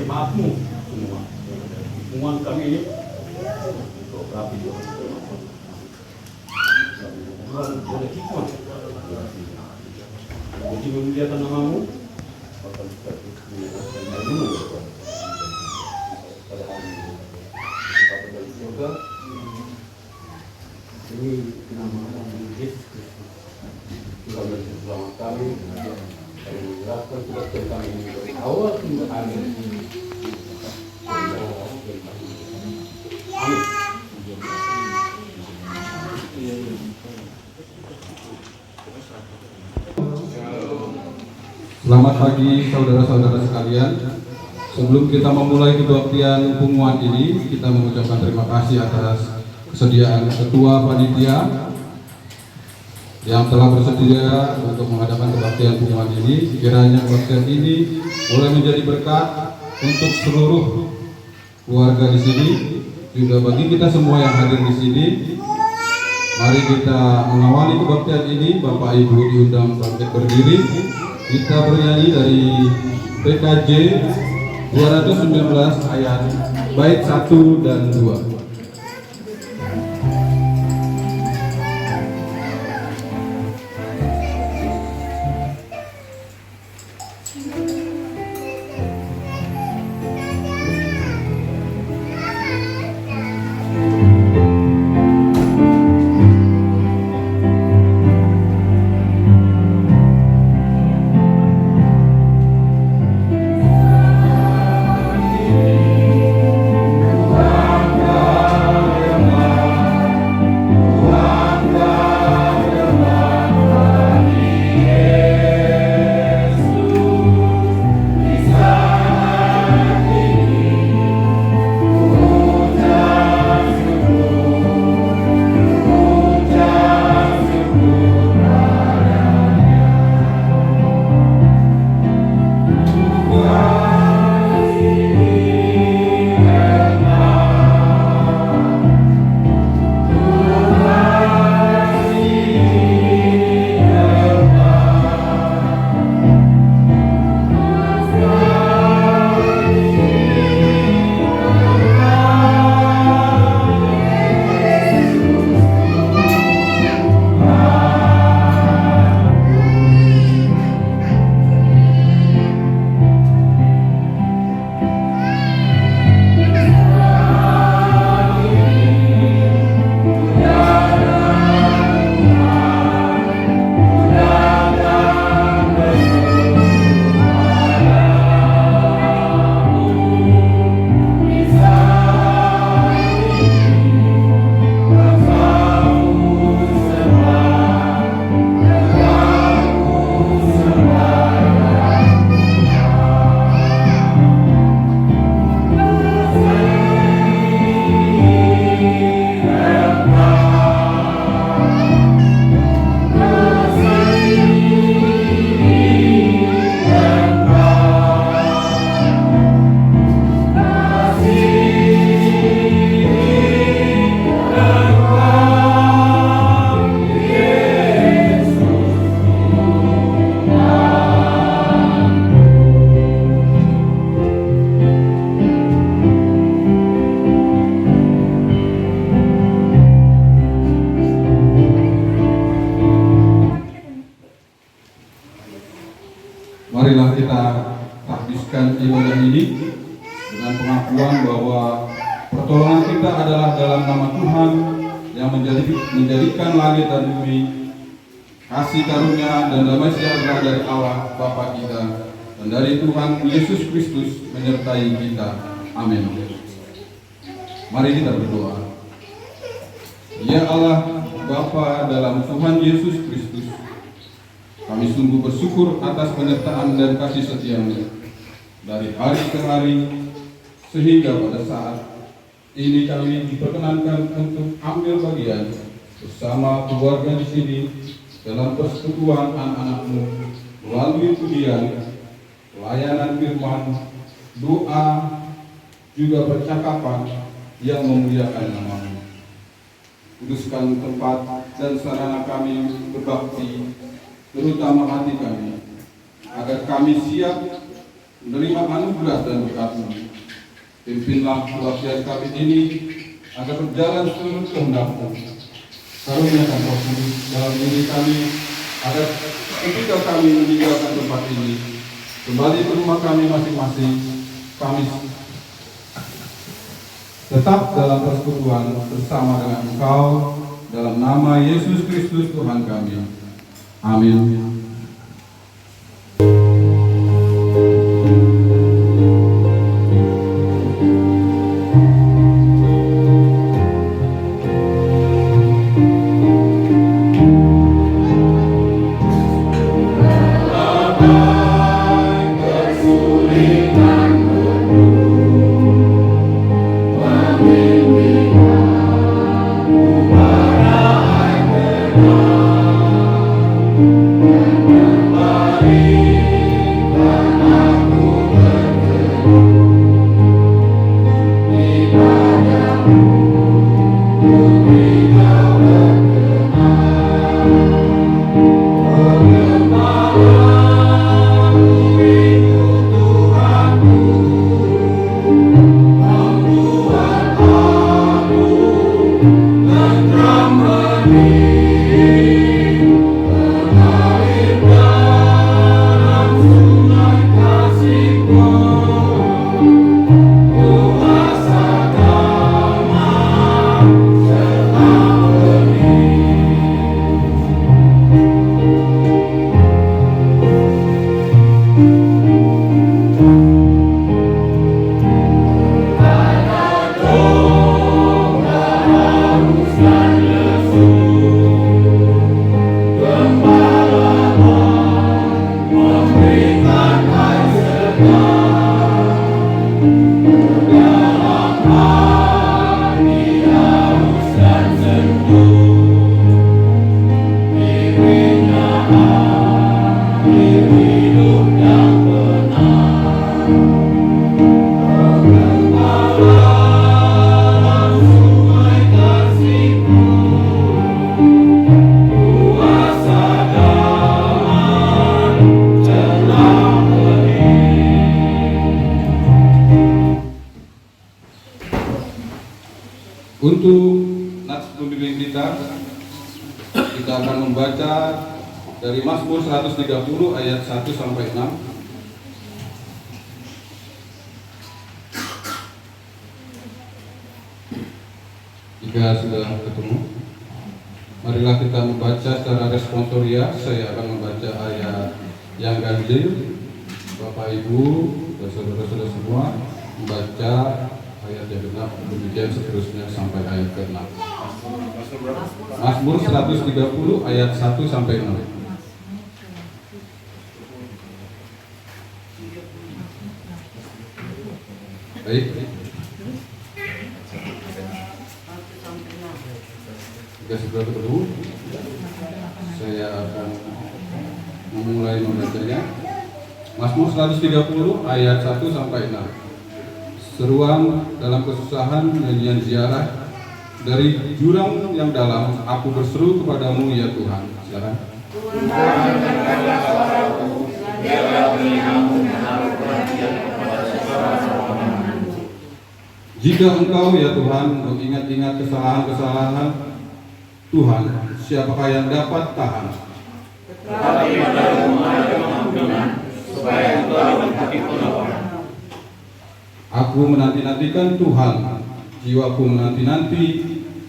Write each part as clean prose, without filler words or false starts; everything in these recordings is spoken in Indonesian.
Jemaatmu semua, hubungan kami ini untuk rapi boleh hikmah jadi memuliakan namamu akan kita dulu pada hari ini kita dari surga ini nama Yesus Kristus Tuhan dan selamat kami kami menyerahkan kebaktian kami ini dari awal hingga akhir. Amin. Selamat pagi saudara-saudara sekalian. Sebelum kita memulai kebaktian pengumuman ini, kita mengucapkan terima kasih atas kesediaan Ketua Panitia yang telah bersedia untuk mengadakan kebaktian pengumuman ini. Kiranya kebaktian ini boleh menjadi berkat untuk seluruh keluarga di sini, juga bagi kita semua yang hadir di sini. Mari kita mengawali kebaktian ini. Bapak Ibu diundang bangkit berdiri. Kita bernyanyi dari PKJ 219 ayat bait 1 dan 2. Marilah kita habiskan ibadah ini dengan pengakuan bahwa pertolongan kita adalah dalam nama Tuhan yang menjadikan langit dan bumi, kasih karunia dan damai sejahtera dari Allah Bapa kita dan dari Tuhan Yesus Kristus menyertai kita. Amin. Mari kita berdoa. Ya Allah Bapa dalam Tuhan Yesus Kristus, kami sungguh bersyukur atas penyertaan dan kasih setia-Mu dari hari ke hari, sehingga pada saat ini kami diperkenankan untuk ambil bagian bersama keluarga di sini dalam persekutuan anak-anak-Mu melalui pujian, pelayanan firman, doa, juga percakapan yang memuliakan nama-Mu. Kuduskan tempat dan sarana kami berbakti, terutama hati kami, agar kami siap menerima anugerah dan berkat-Mu. Pimpinlah kebaktian kami ini agar berjalan seluruh kehendak-Mu. Karuniakan Roh Kudus dalam diri kami, agar ketika kami meninggalkan tempat ini, kembali ke rumah kami masing-masing, kami tetap dalam persekutuan bersama dengan Engkau, dalam nama Yesus Kristus Tuhan kami. Amin. Untuk nats pembimbing kita akan membaca dari Mazmur 130 ayat 1 sampai 6. Jika sudah ketemu, marilah kita membaca secara responsorial. Saya akan membaca ayat yang ganjil. Bapak Ibu dan saudara-saudara semua membaca ayat yang genap, demikian seterusnya sampai ayat ke-6. Mazmur 130 ayat 1 sampai 6. Baik. Jika sudah ketemu, saya akan memulai membacanya. Mazmur 130 ayat 1 sampai 6. Seruan dalam kesusahan, nyanyian ziarah dari jurang yang dalam, aku berseru kepadamu ya Tuhan. Silakan. Jika engkau ya Tuhan mengingat-ingat kesalahan-kesalahan Tuhan, siapakah yang dapat tahan? Tetapi padamu ada pengampunan, supaya engkau dapat pengampunan. Aku menanti-nantikan Tuhan, jiwaku menanti-nanti,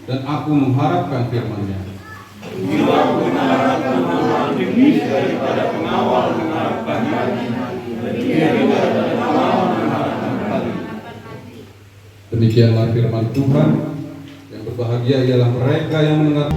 dan aku mengharapkan firman-Nya. Jiwaku mengharapkan Tuhan lebih daripada pengawal mengharapkan pagi, lebih daripada pengawal mengharapkan pagi. Demikianlah firman Tuhan. Yang berbahagia ialah mereka yang mendengar.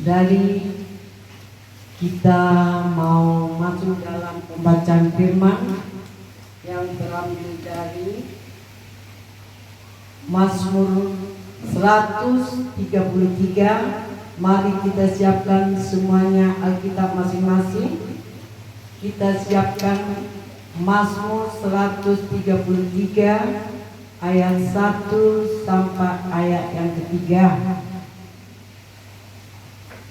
Dari kita mau masuk dalam pembacaan firman yang terambil dari Mazmur 133. Mari kita siapkan semuanya Alkitab masing-masing. Kita siapkan Mazmur 133 ayat 1 sampai ayat yang ketiga.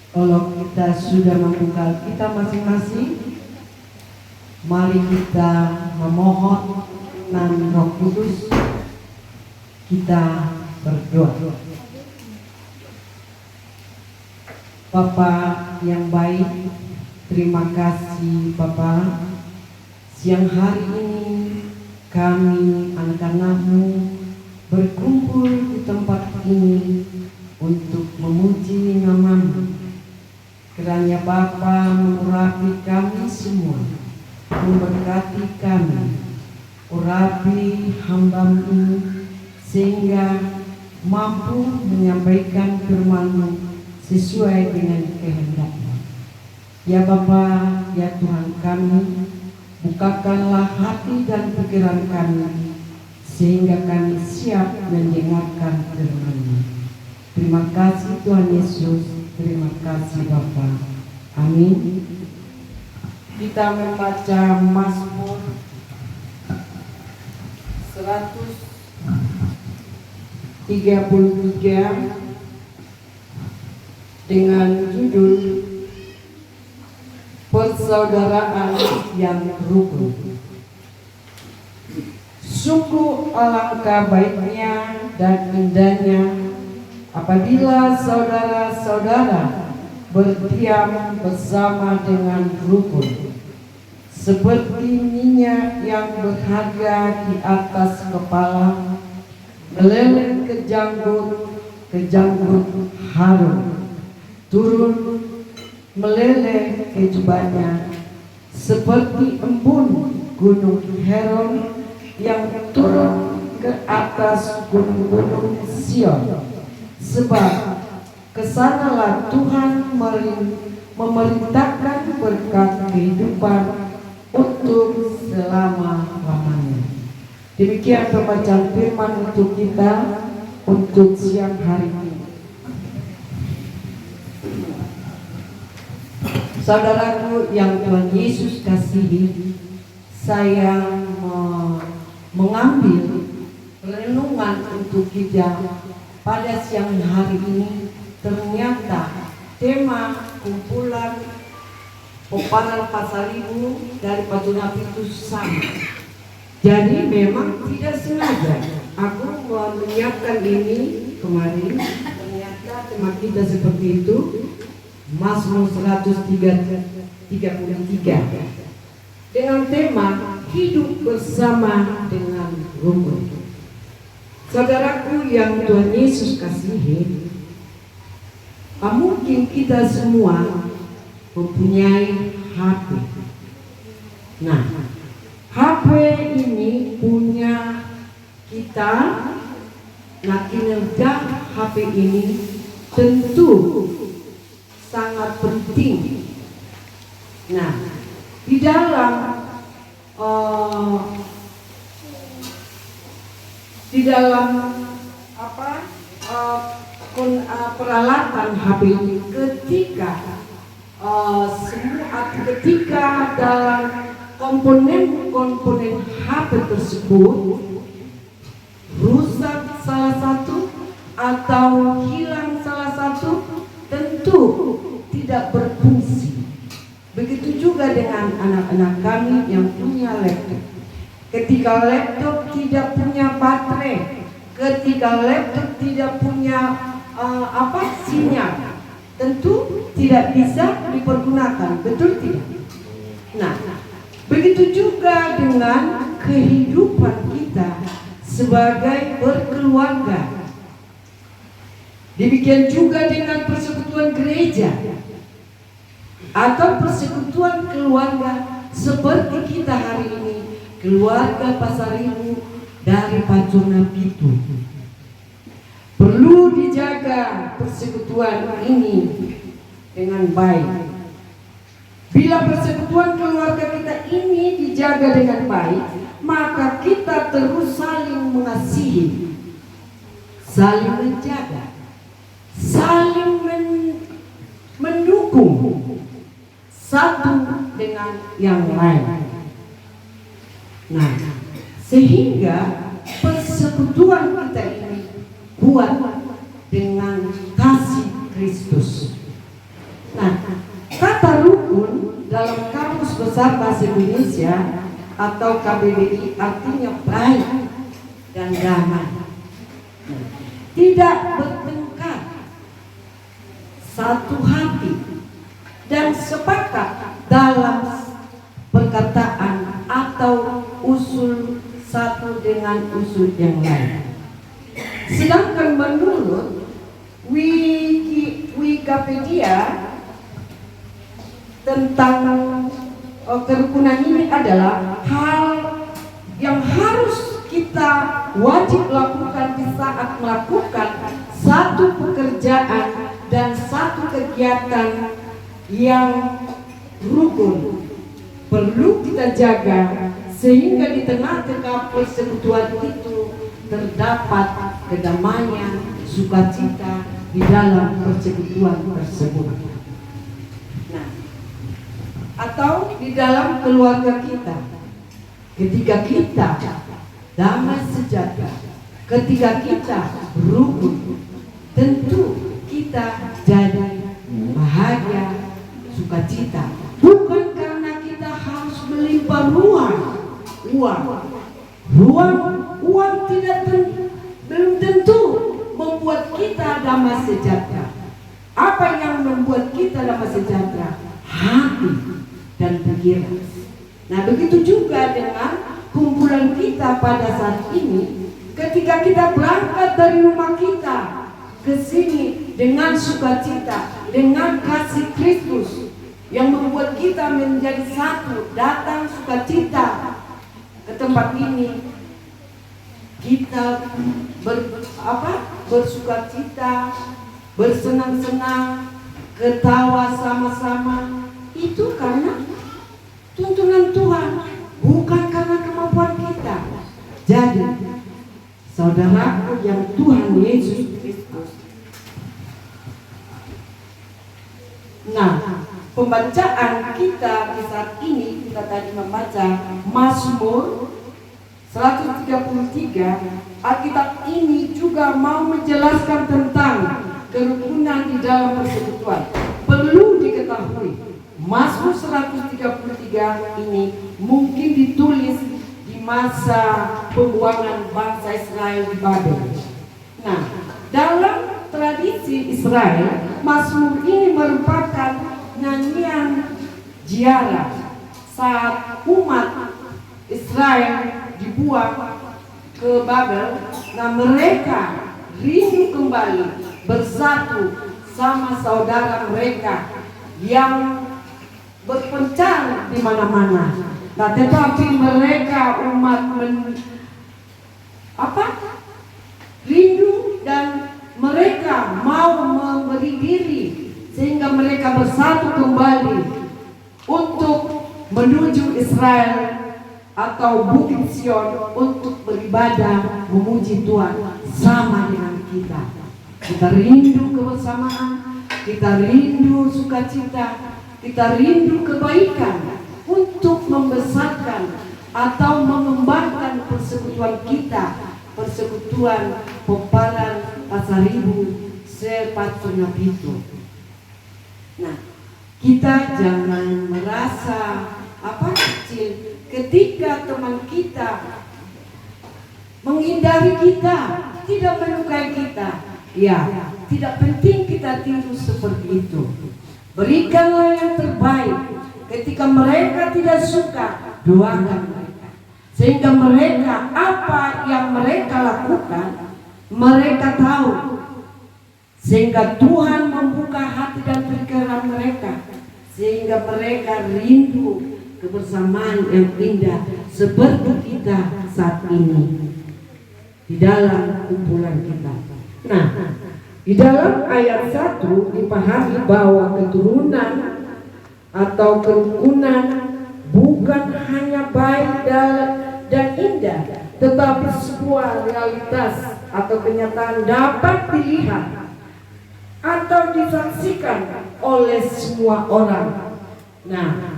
Kalau kita sudah membuka kita masing-masing, mari kita memohon dengan Roh Kudus. Kita berdoa. Bapa yang baik, terima kasih Bapa. Siang hari ini kami anak-anak-Mu berkumpul di tempat ini untuk memuji nama-Mu. Kiranya Bapa mengurapi kami semua, memberkati kami, urapi hamba-Mu ini sehingga mampu menyampaikan firman-Mu sesuai dengan kehendak-Mu. Ya Bapa, ya Tuhan kami, bukakanlah hati dan pikiran kami sehingga kami siap mendengarkan firman-Mu. Terima kasih Tuhan Yesus. Terima kasih Bapa. Amin. Kita membaca Mazmur 133 dengan judul Persaudaraan yang Rukun. Sungguh alangkah baiknya dan indahnya apabila saudara-saudara berdiam bersama dengan rukun, seperti minyak yang berharga di atas kepala meleleh ke janggut harum, turun meleleh ke jubahnya, seperti embun gunung Hermon yang turun ke atas gunung-gunung Sion. Sebab kesanalah Tuhan memerintahkan berkat kehidupan untuk selama-lamanya. Demikian pembacaan firman untuk kita untuk siang hari ini. Saudaraku yang Tuhan Yesus kasihi, saya mengambil renungan untuk kita pada siang hari ini. Ternyata tema kumpulan peparan Pasaribu dari Patunap itu sama. Jadi memang tidak sengaja aku menyiapkan ini kemarin. Ternyata tema kita seperti itu, Mazmur 133 dengan tema hidup bersama dengan rukun. Saudaraku yang Tuhan Yesus kasihi, mungkin kita semua mempunyai HP. Nah, HP ini punya kita. Nah, kinerja HP ini tentu sangat penting. Nah, di dalam peralatan HP ini, ketika dalam komponen HP tersebut rusak salah satu atau hilang salah satu, tentu tidak berfungsi. Begitu juga dengan anak-anak kami yang punya laptop. Ketika laptop tidak punya baterai, ketika laptop tidak punya sinyal, tentu tidak bisa dipergunakan, betul tidak? Nah, begitu juga dengan kehidupan kita sebagai berkeluarga. Demikian juga dengan persekutuan gereja atau persekutuan keluarga seperti kita hari ini, keluarga Pasaribu dari Patunap itu. Perlu dijaga persekutuan ini dengan baik. Bila persekutuan keluarga kita ini dijaga dengan baik, maka kita terus saling mengasihi, saling menjaga, saling mendukung satu dengan yang lain. Nah, sehingga persekutuan kita ini kuat dengan kasih Kristus. Nah, kata rukun dalam Kamus Besar Bahasa Indonesia atau KBBI artinya baik dan damai, tidak bertengkar, satu hati dan sepakat dalam perkataan atau usul satu dengan usul yang lain. Sedangkan menurut Wikipedia tentang kerukunan ini adalah hal yang harus kita wajib lakukan di saat melakukan satu pekerjaan dan satu kegiatan yang rukun. Perlu kita jaga sehingga di tengah-tengah persekutuan itu terdapat kedamaian, sukacita di dalam persekutuan tersebut. Nah, atau di dalam keluarga kita, ketika kita damai sejahtera, ketika kita rukun, tentu kita jadi bahagia, sukacita. Bukan karena kita harus melimpah uang tidak belum tentu membuat kita damai sejahtera. Apa yang membuat kita damai sejahtera? Hati dan pikiran. Nah, begitu juga dengan kumpulan kita pada saat ini. Ketika kita berangkat dari rumah kita ke sini dengan sukacita, dengan kasih Kristus yang membuat kita menjadi satu, datang sukacita ke tempat ini, kita bersukacita, bersenang-senang, ketawa sama-sama. Itu karena tuntunan Tuhan, bukan karena kemampuan kita. Jadi, saudaraku yang Tuhan Yesus Kristus. Nah, pembacaan kita di saat ini, kita tadi membaca Mazmur 133. Alkitab ini juga mau menjelaskan tentang kerukunan di dalam persekutuan. Perlu diketahui, Mazmur 133 ini mungkin ditulis di masa pembuangan bangsa Israel di Babel. Nah, dalam tradisi Israel, Mazmur ini merupakan nyanyian ziarah saat umat Israel dibuang ke Babel. Nah, mereka rindu kembali bersatu sama saudara mereka yang berpencar di mana-mana. Nah, tetapi mereka umat rindu dan mereka mau memberi diri sehingga mereka bersatu kembali untuk menuju Israel atau Bukit Sion untuk beribadah memuji Tuhan sama dengan kita. Kita rindu kebersamaan, kita rindu sukacita, kita rindu kebaikan untuk membesarkan atau mengembangkan persekutuan kita, persekutuan Peparan Pasaribu Sepatuna Pitu. Nah, kita jangan merasa kecil ketika teman kita menghindari kita, tidak menyukai kita. Ya, tidak penting kita tiru seperti itu. Berikanlah yang terbaik. Ketika mereka tidak suka, doakan mereka, sehingga mereka apa yang mereka lakukan mereka tahu, sehingga Tuhan membuka hati dan pikiran mereka, sehingga mereka rindu kebersamaan yang indah seperti kita saat ini di dalam kumpulan kita. Nah, Di dalam ayat 1 dipahami bahwa keturunan atau kerukunan bukan hanya baik dan indah, tetapi sebuah realitas atau kenyataan dapat dilihat atau disaksikan oleh semua orang. Nah,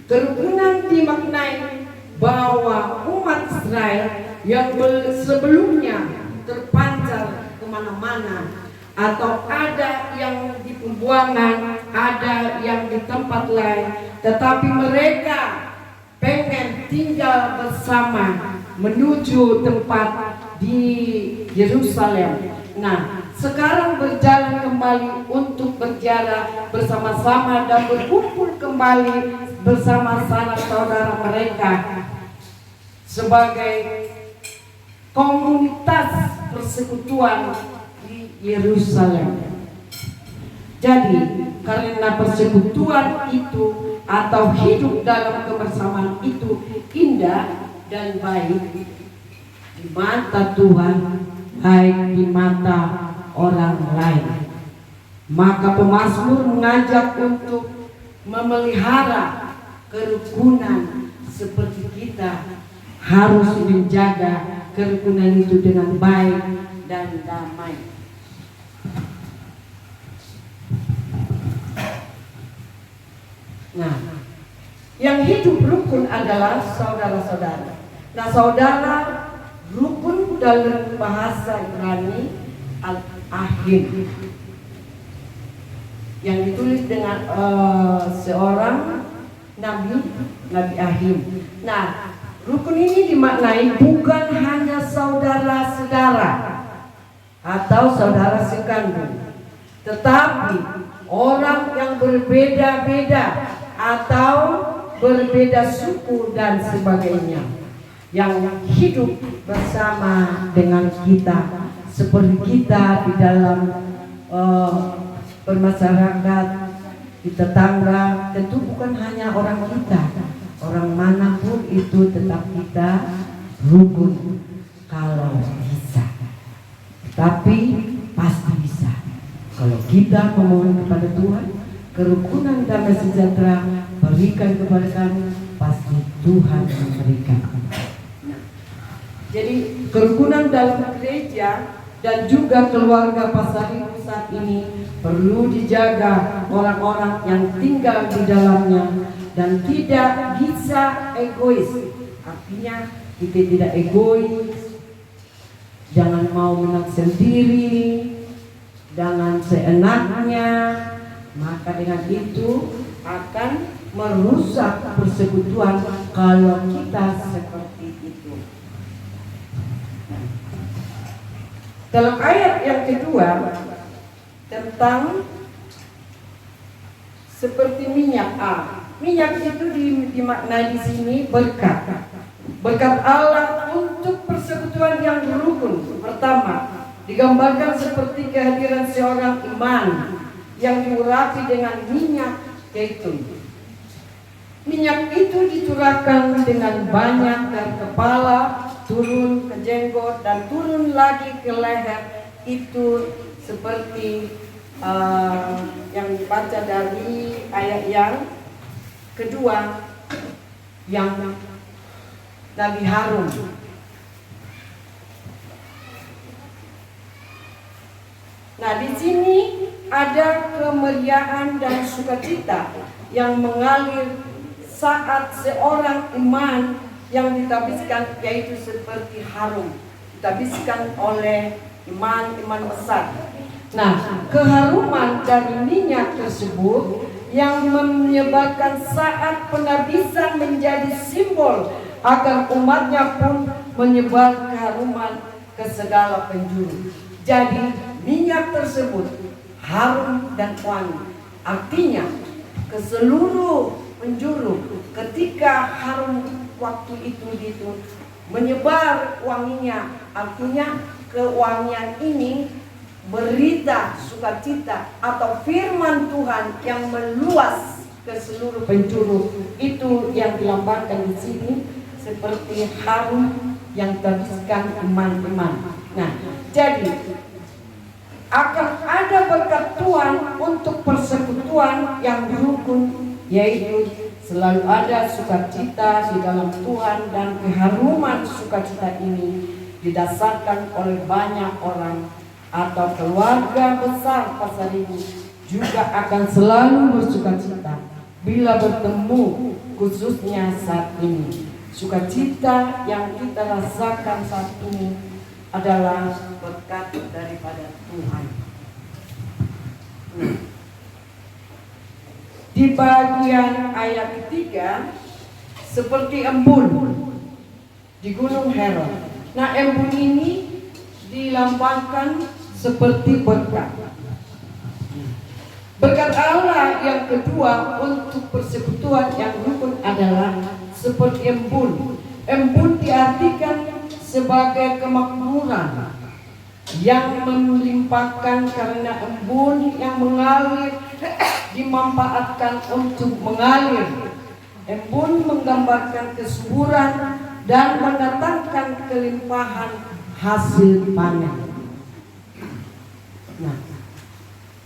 kerukunan dimaknai bahwa umat Israel yang sebelumnya terpancar kemana-mana, atau ada yang di pembuangan, ada yang di tempat lain, tetapi mereka pengen tinggal bersama menuju tempat di Yerusalem. Nah, sekarang berjalan kembali untuk berjarak bersama-sama dan berkumpul kembali bersama sanak saudara mereka sebagai komunitas persekutuan di Yerusalem. Jadi, karena persekutuan itu atau hidup dalam kebersamaan itu indah dan baik di mata Tuhan, baik di mata orang lain, maka pemazmur mengajak untuk memelihara kerukunan seperti kita harus menjaga kerukunan itu dengan baik dan damai. Nah, yang hidup rukun adalah saudara-saudara. Nah, saudara rukun dalam bahasa Ibrani al-ahim, yang ditulis dengan seorang Nabi Ahim. Nah, rukun ini dimaknai bukan hanya saudara-saudara atau saudara sekandung, tetapi orang yang berbeda-beda atau berbeda suku dan sebagainya, yang hidup bersama dengan kita, seperti kita di dalam bermasyarakat, di tetangga. Tentu bukan hanya orang kita, orang manapun itu tetap kita rukun kalau bisa, tapi pasti bisa kalau kita memohon kepada Tuhan. Kerukunan damai sejahtera berikan kepada kami, pasti Tuhan memberikan. Jadi kerukunan dalam gereja dan juga keluarga Pasaribu saat ini perlu dijaga orang-orang yang tinggal di dalamnya dan tidak bisa egois. Artinya kita tidak egois, jangan mau menang sendiri, jangan seenaknya. Maka dengan itu akan merusak persekutuan kalau kita seperti itu. Dalam ayat yang kedua tentang seperti minyak. Minyak itu dimaknai di sini berkat. Berkat Allah untuk persekutuan yang rukun. Pertama, digambarkan seperti kehadiran seorang imam yang diurapi dengan minyak zaitun. Minyak itu dicurahkan dengan banyak dari kepala turun ke jenggot dan turun lagi ke leher. Itu seperti yang dibaca dari ayat yang kedua, yang Nabi Harun. Nah, di sini ada kemeriahan dan sukacita yang mengalir saat seorang imam yang ditabiskan, yaitu seperti harum, ditabiskan oleh imam besar. Nah, keharuman dari minyak tersebut yang menyebarkan saat penabisan menjadi simbol agar umatnya pun menyebar keharuman ke segala penjuru. Jadi minyak tersebut harum dan wangi, artinya ke seluruh penjuru. Ketika harum waktu itu menyebar wanginya, artinya kewangian ini berita sukacita atau firman Tuhan yang meluas ke seluruh penjuru. Itu yang dilambangkan di sini seperti harum yang ditabiskan iman-iman. Nah, Jadi akan ada berkat Tuhan untuk persekutuan yang rukun, yaitu selalu ada sukacita di dalam Tuhan, dan keharuman sukacita ini didasarkan oleh banyak orang atau keluarga besar Pasaribu juga akan selalu bersukacita bila bertemu, khususnya saat ini. Sukacita yang kita rasakan saat ini adalah berkat daripada Tuhan. Di bagian ayat ketiga, seperti embun di Gunung Hermon. Nah, embun ini dilambangkan seperti berkat. Berkat Allah yang kedua untuk persekutuan yang rukun adalah seperti embun. Embun diartikan sebagai kemakmuran yang melimpahkan, karena embun yang mengalir dimanfaatkan untuk mengalir. Embun menggambarkan kesuburan dan mendatangkan kelimpahan hasil panen. Nah,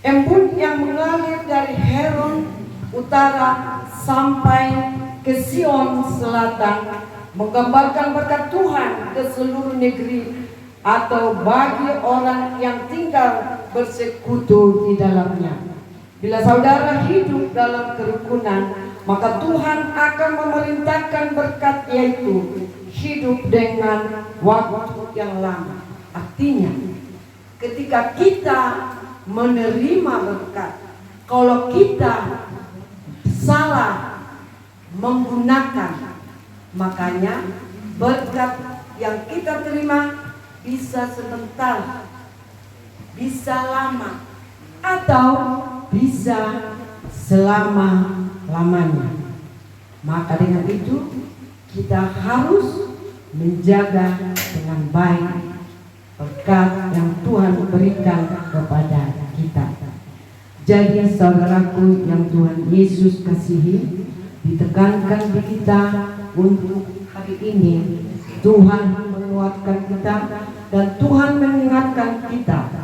embun yang mengalir dari Hermon utara sampai ke Sion selatan menggambarkan berkat Tuhan ke seluruh negeri atau bagi orang yang tinggal bersekutu di dalamnya. Bila saudara hidup dalam kerukunan, maka Tuhan akan memerintahkan berkat, yaitu hidup dengan waktu yang lama. Artinya, ketika kita menerima berkat, kalau kita salah menggunakan, makanya berkat yang kita terima bisa sebentar, bisa lama, atau bisa selama-lamanya. Maka dengan itu kita harus menjaga dengan baik berkat yang Tuhan berikan kepada kita. Jadi saudaraku yang Tuhan Yesus kasihi, ditekankan di kita untuk hari ini Tuhan menguatkan kita dan Tuhan mengingatkan kita.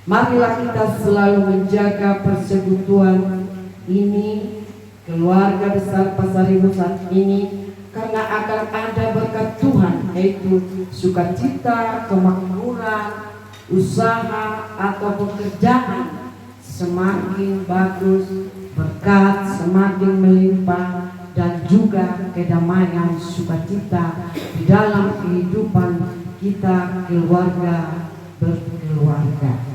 Marilah kita selalu menjaga persekutuan ini, keluarga besar Pasaribu saat ini, karena akan ada berkat Tuhan, yaitu sukacita, kemakmuran, usaha atau pekerjaan semakin bagus, berkat semakin melimpah, dan juga kedamaian sukacita di dalam kehidupan kita keluarga berkeluarga.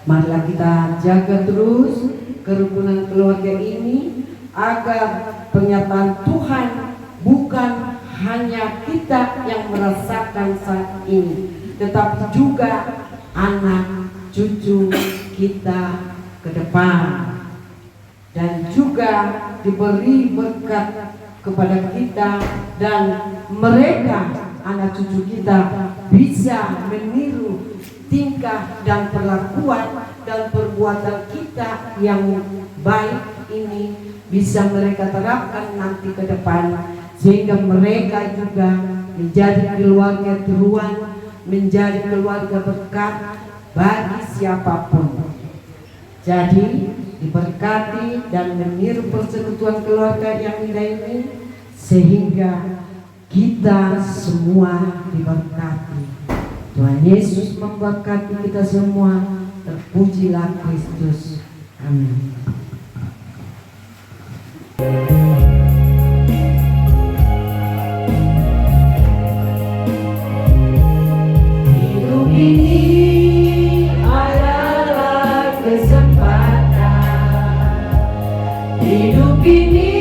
Marilah kita jaga terus kerukunan keluarga ini, agar pernyataan Tuhan bukan hanya kita yang merasakan saat ini, tetapi juga anak cucu kita ke depan, dan juga diberi berkat kepada kita, dan mereka anak cucu kita bisa meniru tingkah dan perlakuan dan perbuatan kita yang baik ini, bisa mereka terapkan nanti ke depan, sehingga mereka juga menjadi keluarga teruan, menjadi keluarga berkat bagi siapapun. Jadi diberkati dan meniru persekutuan keluarga yang indah ini, sehingga kita semua diberkati. Tuhan Yesus memberkati kita semua. Terpujilah Kristus. Amin. Hidup ini adalah kesempatan. Hidup ini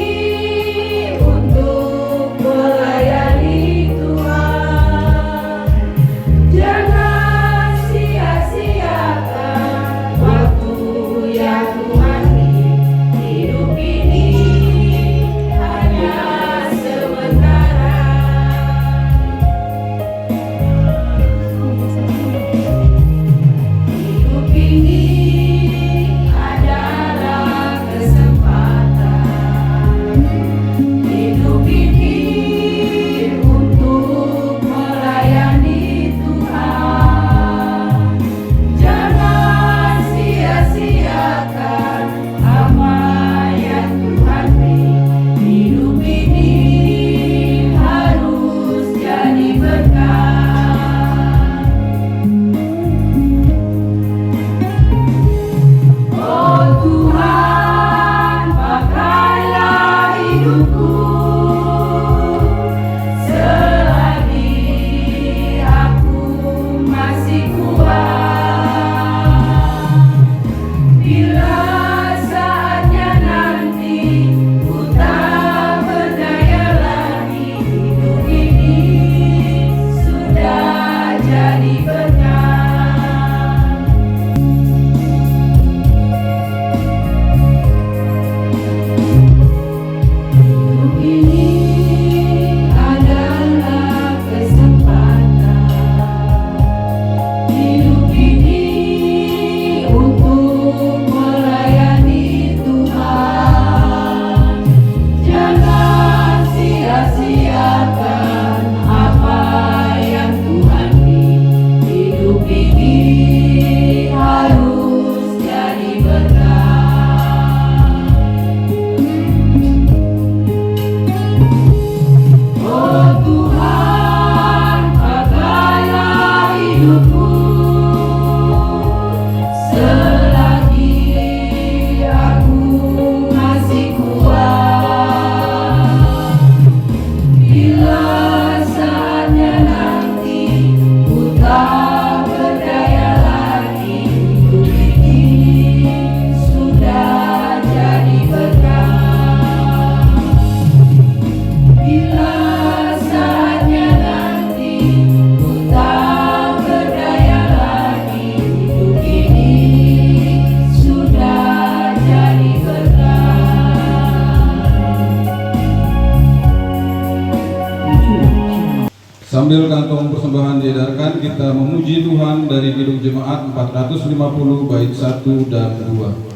untuk melayani Tuhan. Jangan sia-siakan waktu yang Tuhan beri. Hidup ini hanya sementara. Hidup ini adalah kesempatan. sambil kantong persembahan diedarkan, kita memuji Tuhan dari Kidung Jemaat 450 bait 1 dan 2.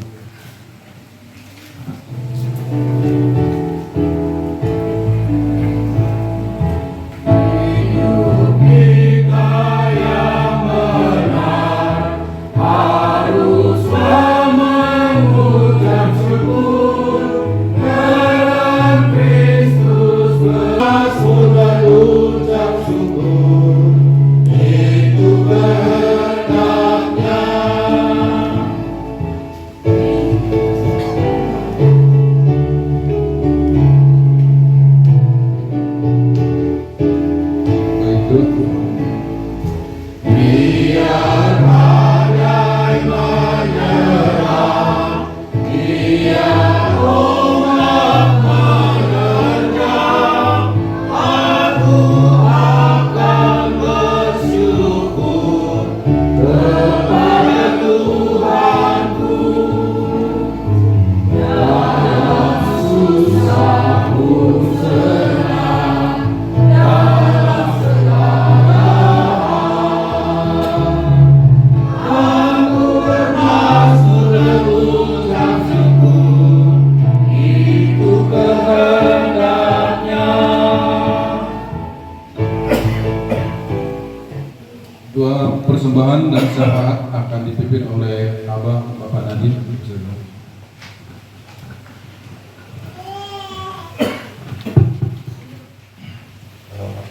Persembahan dan syafaat akan dipimpin oleh Abah Bapak Nadiem.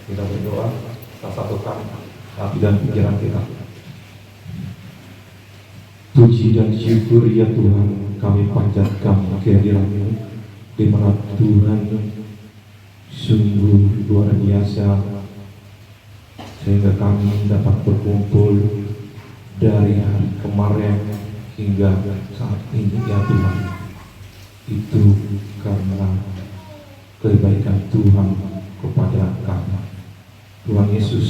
Kita berdoa, kita satukan hati dan pikiran kita. Puji dan syukur ya Tuhan, kami panjatkan kehadiran-Mu, di mana Tuhan sungguh luar biasa, sehingga kami dapat berkumpul dari hari kemarin hingga saat ini ya Tuhan. Itu karena kebaikan Tuhan kepada kami. Tuhan Yesus,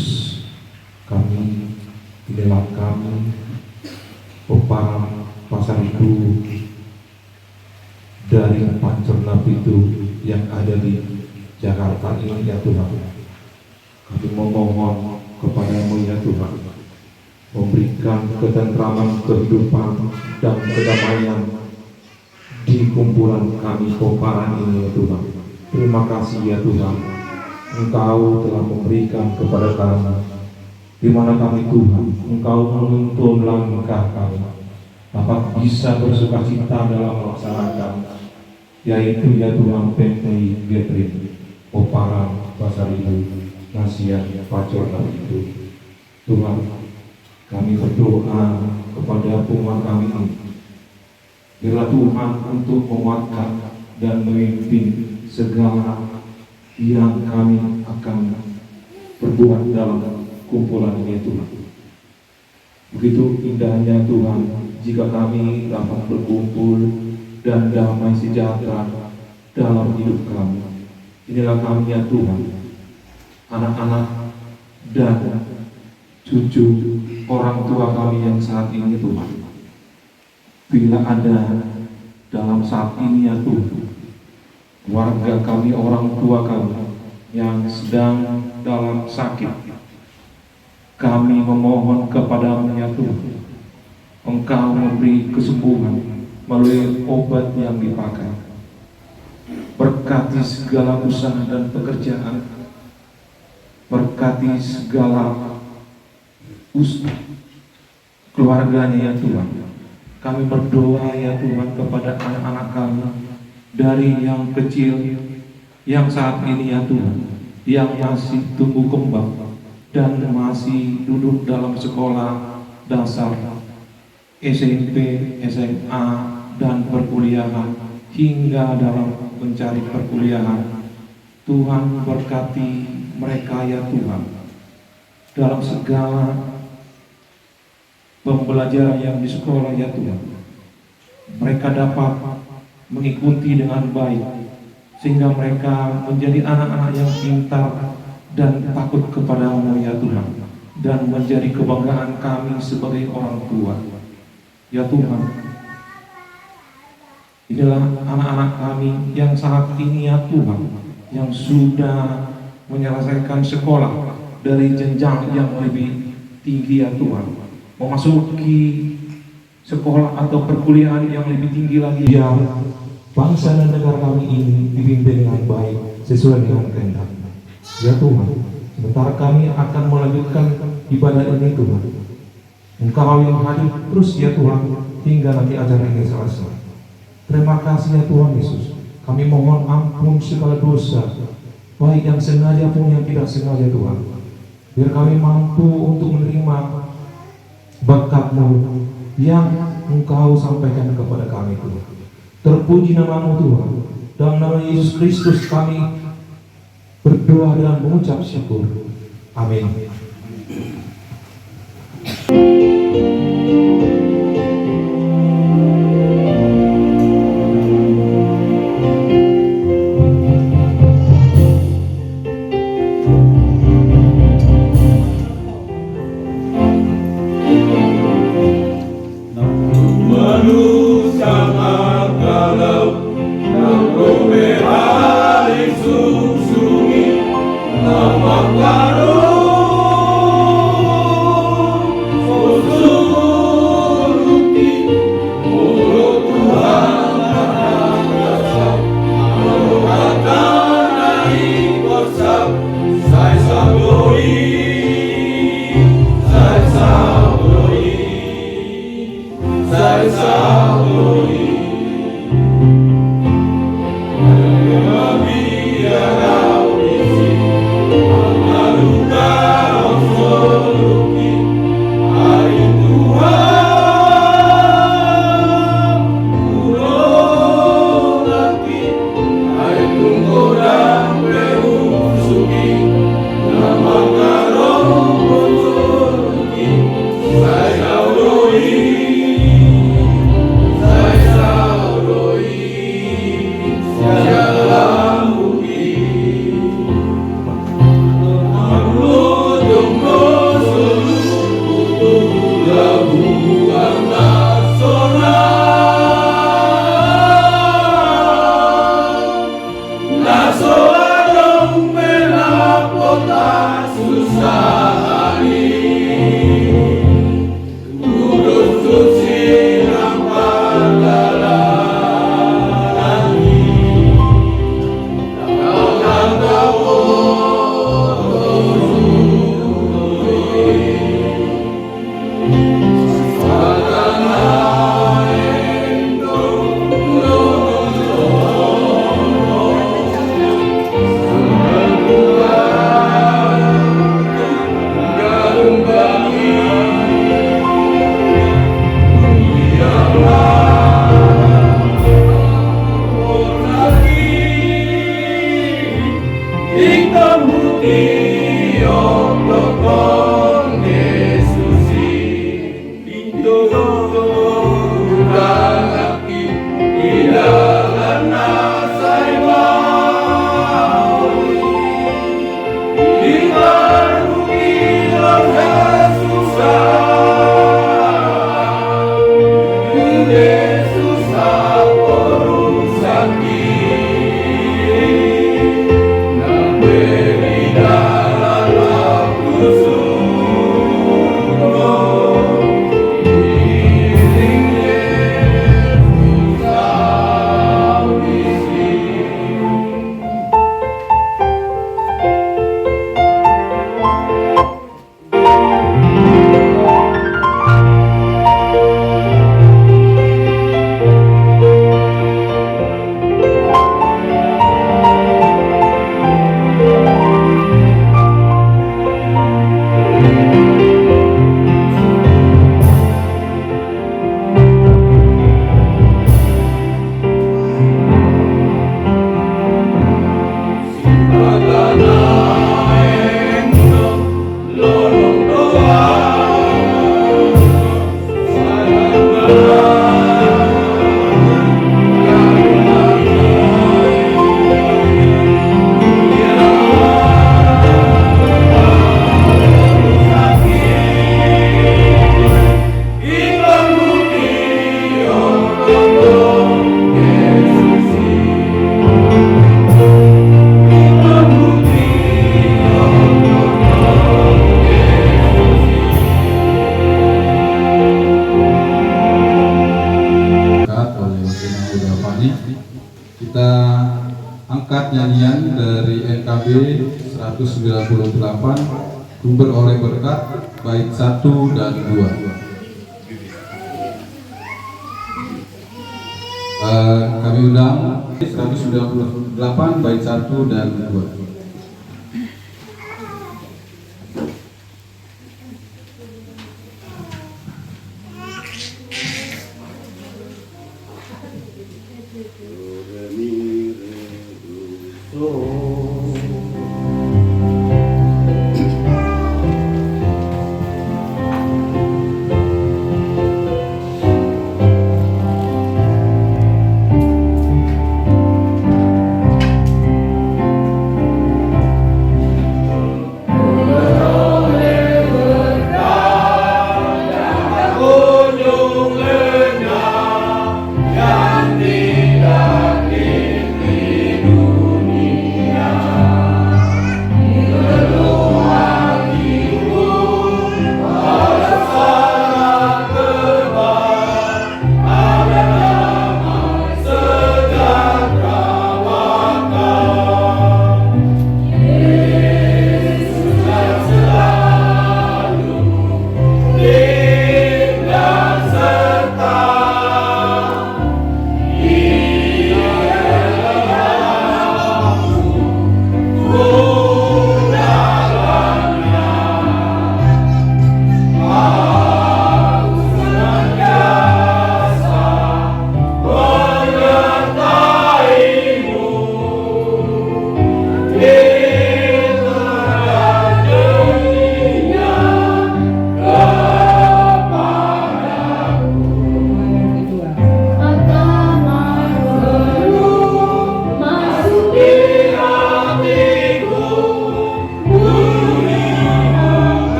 kami, inilah kami, Peparang Pasar Ibu, dari Pancernap itu yang ada di Jakarta ini ya Tuhan. Kami memohon kepada-Mu ya Tuhan, memberikan ketentraman kehidupan dan kedamaian di kumpulan kami Peparang ini ya Tuhan. Terima kasih ya Tuhan, Engkau telah memberikan kepada kami, di mana kami Tuhan, Engkau menuntun langkah kami dapat bisa bersukacita dalam melaksanakan, yaitu ya Tuhan PMI Gathering Peparang Pasar Ibu Nasihat Pancernap itu. Tuhan, kami berdoa kepada umat kami ini, biarlah Tuhan untuk menguatkan dan memimpin segala yang kami akan berbuat dalam kumpulan ini Tuhan. Begitu indahnya Tuhan jika kami dapat berkumpul dan damai sejahtera dalam hidup kami. Inilah kami ya Tuhan, anak-anak dan cucu orang tua kami yang saat ini Tuhan. Bila ada dalam saat ini ya Tuhan, warga kami, orang tua kami yang sedang dalam sakit, kami memohon kepada-Mu ya Tuhan, Engkau memberi kesembuhan melalui obat yang dipakai. Berkati segala usaha dan pekerjaan, berkati segala keluarganya ya Tuhan. Kami berdoa ya Tuhan kepada anak-anak kami, dari yang kecil, yang saat ini ya Tuhan, yang masih tumbuh kembang dan masih duduk dalam sekolah dasar, SMP, SMA, dan perkuliahan, hingga dalam mencari perkuliahan. Tuhan berkati mereka ya Tuhan, dalam segala pembelajaran yang di sekolah ya Tuhan. Mereka dapat mengikuti dengan baik, sehingga mereka menjadi anak-anak yang pintar dan takut kepada-Mu ya Tuhan, dan menjadi kebanggaan kami sebagai orang tua ya Tuhan. Inilah anak-anak kami yang saat ini ya Tuhan, yang sudah menyelesaikan sekolah dari jenjang yang lebih tinggi ya Tuhan, memasuki sekolah atau perkuliahan yang lebih tinggi lagi. Biar bangsa dan negara kami ini dipimpin dengan baik sesuai dengan kehendak ya Tuhan. Sementara kami akan melanjutkan ibadah ini Tuhan, Engkau yang hadir terus ya Tuhan hingga nanti acara ini selesai. Terima kasih ya Tuhan Yesus. Kami mohon ampun segala dosa, baik yang sengaja pun yang tidak sengaja Tuhan. Biar kami mampu untuk menerima berkat-Mu yang Engkau sampaikan kepada kami Tuhan. Terpuji nama-Mu Tuhan. Dalam nama Yesus Kristus kami berdoa dan mengucap syukur. Amin. Saya Kita angkat nyanyian dari NKB 198, Sumber oleh Berkat, bait 1 dan 2. Kami undang 198 bait 1 dan 2.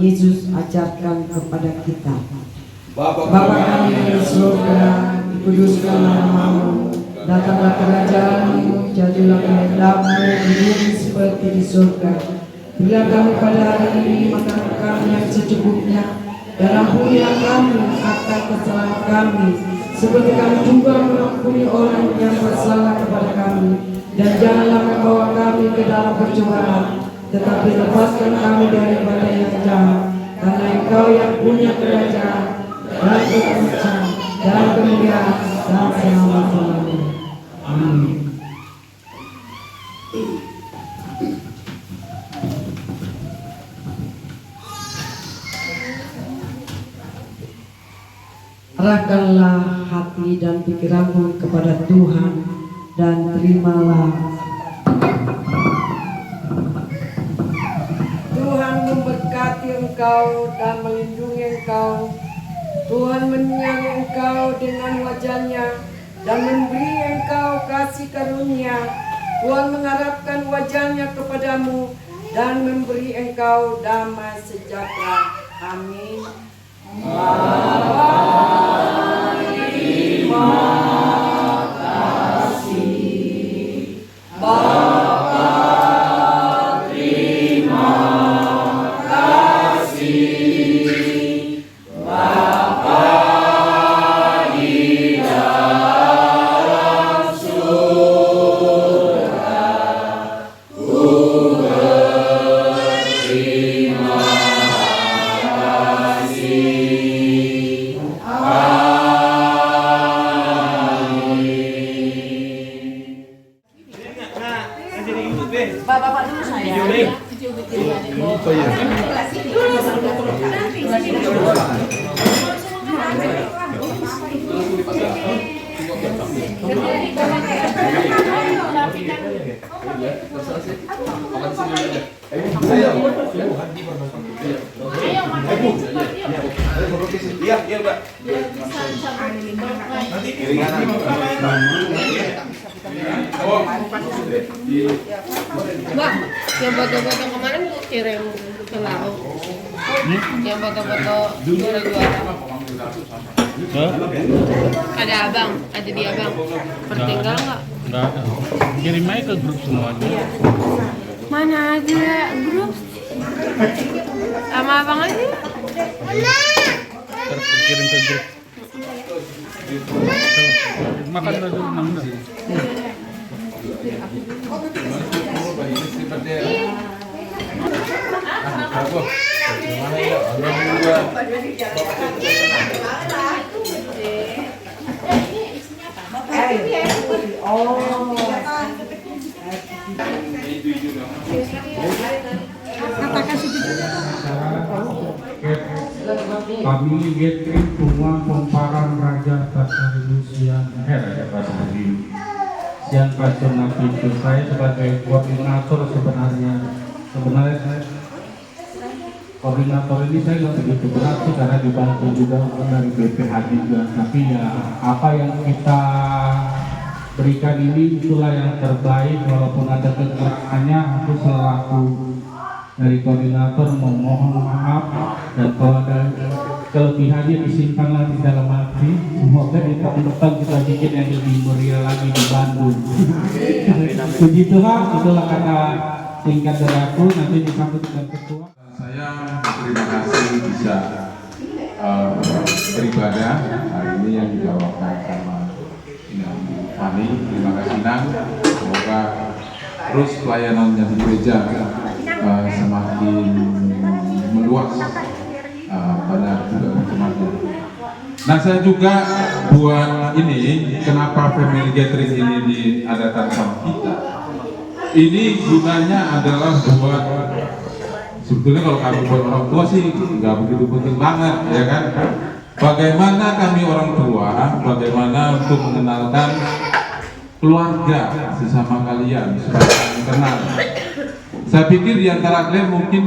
Yesus ajarkan kepada kita. Bapa kami yang di surga, dikuduskan namamu, datanglah kerajaanmu, jadilah kehendakmu di bumi seperti di surga. Berilah kami pada hari ini makanan kami yang secukupnya, dan ampunilah kami akan kesalahan kami, seperti kami juga mengampuni orang yang bersalah kepada kami. Dan janganlah membawa kami ke dalam percobaan, tetapi lepaskan kami daripada yang jahat, karena Engkau yang punya kerajaan dan kemuliaan dan kemuliaan dan selama-lamanya. Amin. Arahkanlah hati dan pikiranmu kepada Tuhan dan terimalah. Tuhan memberkati engkau dan melindungi engkau. Tuhan menyayangi engkau dengan wajah-Nya dan memberi engkau kasih karunia. Tuhan mengharapkan wajah-Nya kepadamu dan memberi engkau damai sejahtera. Amin. Amin. Iya, iya, Mbak. Nanti kiri kanan. Mbak, yang foto-foto kemarin tuh kirim ke laut. Yang foto-foto juara-juara. Ada abang, ada di abang. Tertinggal nggak? Enggak ada. Kirim aja ke grup semuanya. Mana ada grup? Sama abang aja. Kirim ke grup. Makan dulu Mangga. Kami gathering semua pemparan Raja Tasaribu Raja Tasaribu Sian Pasona Pintu. Saya sebagai koordinator sebenarnya saya koordinator ini saya nggak begitu berat sih karena dibantu juga dari BPH juga, tapi ya apa yang kita berikan ini itulah yang terbaik. Walaupun ada kekurangannya, aku selaku dari koordinator memohon maaf, dan kalau ada kelebihannya disimpanlah di dalam hati. Semoga di tahun depan kita bikin yang lebih meriah lagi di Bandung. Puji Tuhan, itulah kata singkat dari aku, nanti disambut dengan ketua. Saya terima kasih bisa beribadah hari ini yang dibawakan sama Inang Fani. Terima kasih Nang, semoga terus pelayanannya di gereja semakin meluas pada juga temannya. Nah, saya juga buat ini, kenapa family gathering ini diadakan sama kita? Ini gunanya adalah buat, sebetulnya kalau kami buat orang tua sih nggak begitu penting banget, ya kan? Bagaimana kami orang tua, bagaimana untuk mengenalkan keluarga sesama kalian supaya kalian kenal. Saya pikir di antara kalian mungkin